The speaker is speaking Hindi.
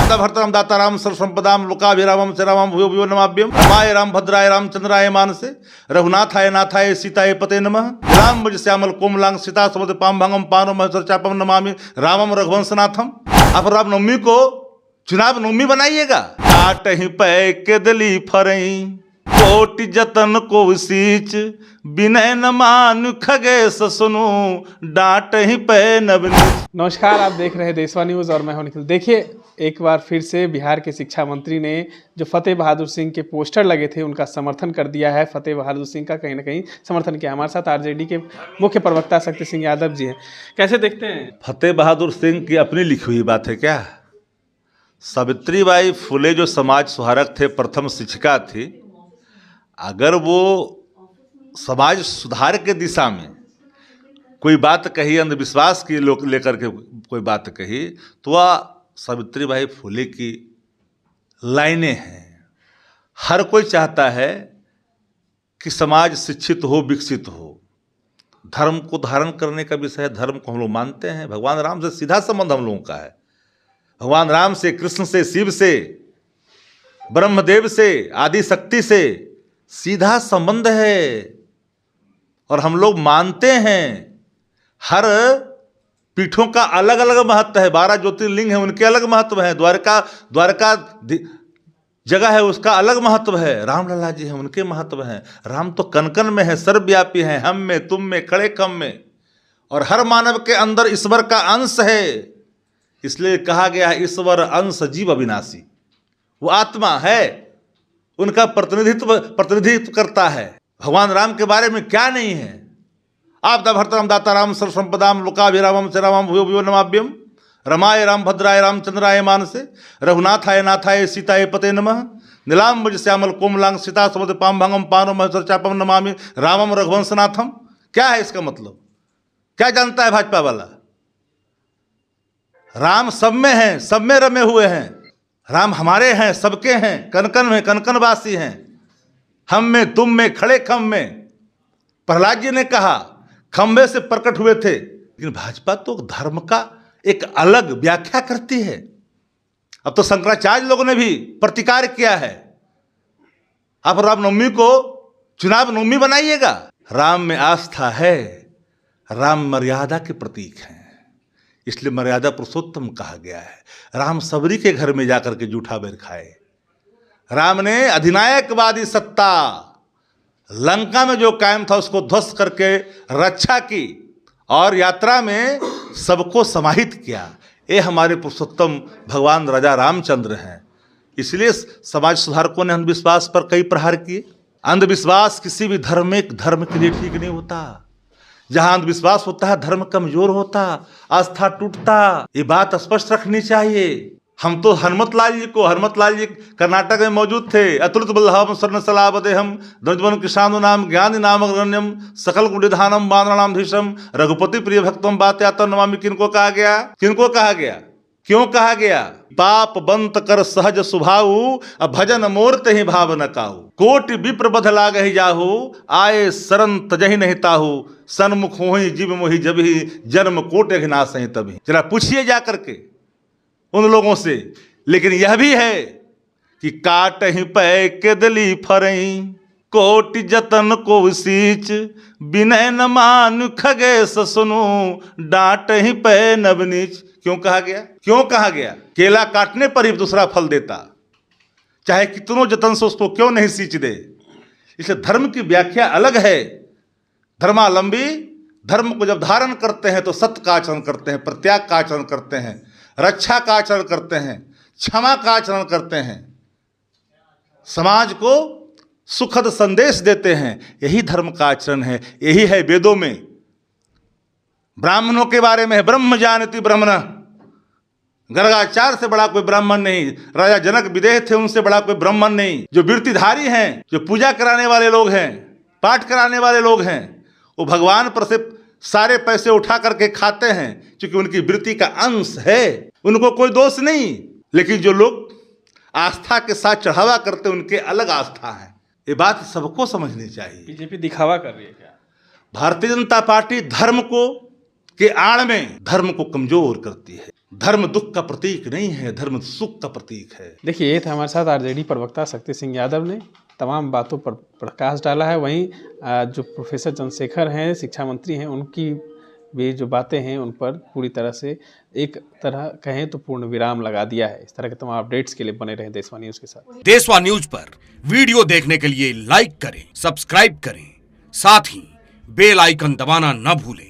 आपदा भर्तरम दाताराम सर्वसंपदाम लोकाभिरामम श्रीरामम भूयो भूयो नमाभ्यम रामाय राम भद्राय रामचंद्राय मानसे रघुनाथाय नाथाय सीताय पते नमः राम भज श्यामल कोमलांग सीता समुद्र पाम भंगम पानो महेश्वर चापम नमामि रामम रघुवंशनाथम। आप रामनवमी को चुनाव नवमी बनाइएगा। काटहि पै केदली फरई कोटि जतन को सींच विनय न मान खगेश सुनु डांट ही पे नवनी। नमस्कार, आप देख रहे हैं देशवा न्यूज़ और मैं हूं निखिल। देखिए, एक बार फिर से बिहार के शिक्षा मंत्री ने जो फतेह बहादुर सिंह के पोस्टर लगे थे उनका समर्थन कर दिया है। फतेह बहादुर सिंह का कहीं ना कहीं समर्थन किया। हमारे साथ आरजेडी के मुख्य प्रवक्ता शक्ति सिंह यादव जी हैं। कैसे देखते हैं? फतेह बहादुर सिंह की अपनी लिखी हुई बात है क्या? सावित्रीबाई फुले जो समाज सुधारक थे, प्रथम शिक्षिका थी, अगर वो समाज सुधार के दिशा में कोई बात कही, अंधविश्वास की लोग लेकर के कोई बात कही, तो वह सावित्रीबाई फुले की लाइनें हैं। हर कोई चाहता है कि समाज शिक्षित हो, विकसित हो। धर्म को धारण करने का विषय है, धर्म को हम लोग मानते हैं। भगवान राम से सीधा संबंध हम लोगों का है। भगवान राम से, कृष्ण से, शिव से, ब्रह्मदेव से, आदि शक्ति से सीधा संबंध है और हम लोग मानते हैं। हर पीठों का अलग अलग महत्व है। 12 ज्योतिर्लिंग है, उनके अलग महत्व है। द्वारका जगह है, उसका अलग महत्व है। रामलला जी हैं, उनके महत्व हैं। राम तो कण कण में है, सर्वव्यापी हैं, हम में, तुम में, खड़े खम में। और हर मानव के अंदर ईश्वर का अंश है। इसलिए कहा गया है ईश्वर अंश जीव अविनाशी। वो आत्मा है, उनका प्रतिनिधित्व करता है। भगवान राम के बारे में क्या नहीं है? आपदा भर्तरम दाताराम सर्वसंपदाम लोकाभिरामम श्रीरामम भूयो भूयो नमाभ्यम रामाय राम भद्राय रामचंद्राय मानसे रघुनाथाय नाथाय सीताय पते नमः नीलांबज श्यामल कोमलांग सीता समुद्र पाम भंगम पानो महेश्वर चापम नमामि रामम रघुवंशनाथम। क्या है इसका मतलब? क्या जानता है भाजपा वाला? राम सब में हैं, सब में रमे हुए हैं। राम हमारे हैं, सबके हैं, कनकन में, कनकनवासी हैं, हम में, तुम में, खड़े खम में। प्रहलाद जी ने कहा खंबे से प्रकट हुए थे। लेकिन भाजपा तो धर्म का एक अलग व्याख्या करती है। अब तो शंकराचार्य लोगों ने भी प्रतिकार किया है। आप रामनवमी को चुनाव नवमी बनाइएगा। राम में आस्था है, राम मर्यादा के प्रतीक हैं, इसलिए मर्यादा पुरुषोत्तम कहा गया है। राम सबरी के घर में जाकर के जूठा बेर खाए। राम ने अधिनायकवादी सत्ता लंका में जो कायम था उसको ध्वस्त करके रक्षा की और यात्रा में सबको समाहित किया। ये हमारे पुरुषोत्तम भगवान राजा रामचंद्र हैं। इसलिए समाज सुधारकों ने अंधविश्वास पर कई प्रहार किए। अंधविश्वास किसी भी धर्म के लिए ठीक नहीं होता। जहां अंधविश्वास होता है, धर्म कमजोर होता, आस्था टूटता। ये बात स्पष्ट रखनी चाहिए। हम तो हनुमत लाल जी कर्नाटक में मौजूद थे। अतुलित बल्लभम स्वर्ण सलावदेहम द्वंद्वन किसानो नाम ज्ञान नाम अग्रण्यम सकल गुणिधानम बानराणाम धीशम रघुपति प्रिय भक्तम बात्यातम नमामि। किनको कहा गया? क्यों कहा गया? पाप बंत कर सहज सुभाऊ भजन मूर्त ही भाव न काऊ कोटि विप्र बध लाग ही जाहू आए शरण तजहि नहीं ताहू सन्मुख होहि जीव मोहि जबहि जन्म कोटि अघिनाश ही तभी। जरा पूछिए जा करके उन लोगों से। लेकिन यह भी है कि काटहि पै केदली फरई कोटि जतन को सींच विनय न मान खगेश सुनु डांट ही पै नवनीच। क्यों कहा गया? केला काटने पर ही दूसरा फल देता, चाहे कितनों जतन से उसको क्यों नहीं सींच दे। इसलिए धर्म की व्याख्या अलग है। धर्मावलंबी धर्म को जब धारण करते हैं तो सत्य का आचरण करते हैं, प्रत्याग का आचरण करते हैं, रक्षा का आचरण करते हैं, क्षमा का आचरण करते हैं, समाज को सुखद संदेश देते हैं। यही धर्म का आचरण है। यही है वेदों में ब्राह्मणों के बारे में है, ब्रह्म जानति ब्रह्मण। गर्गाचार्य से बड़ा कोई ब्राह्मण नहीं। राजा जनक विदेह थे, उनसे बड़ा कोई ब्राह्मण नहीं। जो वृत्तिधारी हैं, जो पूजा कराने वाले लोग हैं, पाठ कराने वाले लोग हैं, वो भगवान पर से सारे पैसे उठा करके खाते हैं क्योंकि उनकी वृत्ति का अंश है, उनको कोई दोष नहीं। लेकिन जो लोग आस्था के साथ चढ़ावा करते हैं, उनके अलग आस्था है। ये बात सबको समझनी चाहिए। बीजेपी दिखावा कर रही है क्या? भारतीय जनता पार्टी धर्म को के आड़ में धर्म को कमजोर करती है। धर्म दुख का प्रतीक नहीं है, धर्म सुख का प्रतीक है। देखिए, ये था हमारे साथ आरजेडी प्रवक्ता शक्ति सिंह यादव ने तमाम बातों पर प्रकाश डाला है। वहीं जो प्रोफेसर चंद्रशेखर हैं, शिक्षा मंत्री हैं, उनकी भी जो बातें हैं उन पर पूरी तरह से एक तरह कहें तो पूर्ण विराम लगा दिया है। इस तरह के तमाम अपडेट्स के लिए बने रहे देशवा न्यूज के साथ। देशवा न्यूज पर वीडियो देखने के लिए लाइक करें, सब्सक्राइब करें, साथ ही बेल आइकन दबाना न भूलें।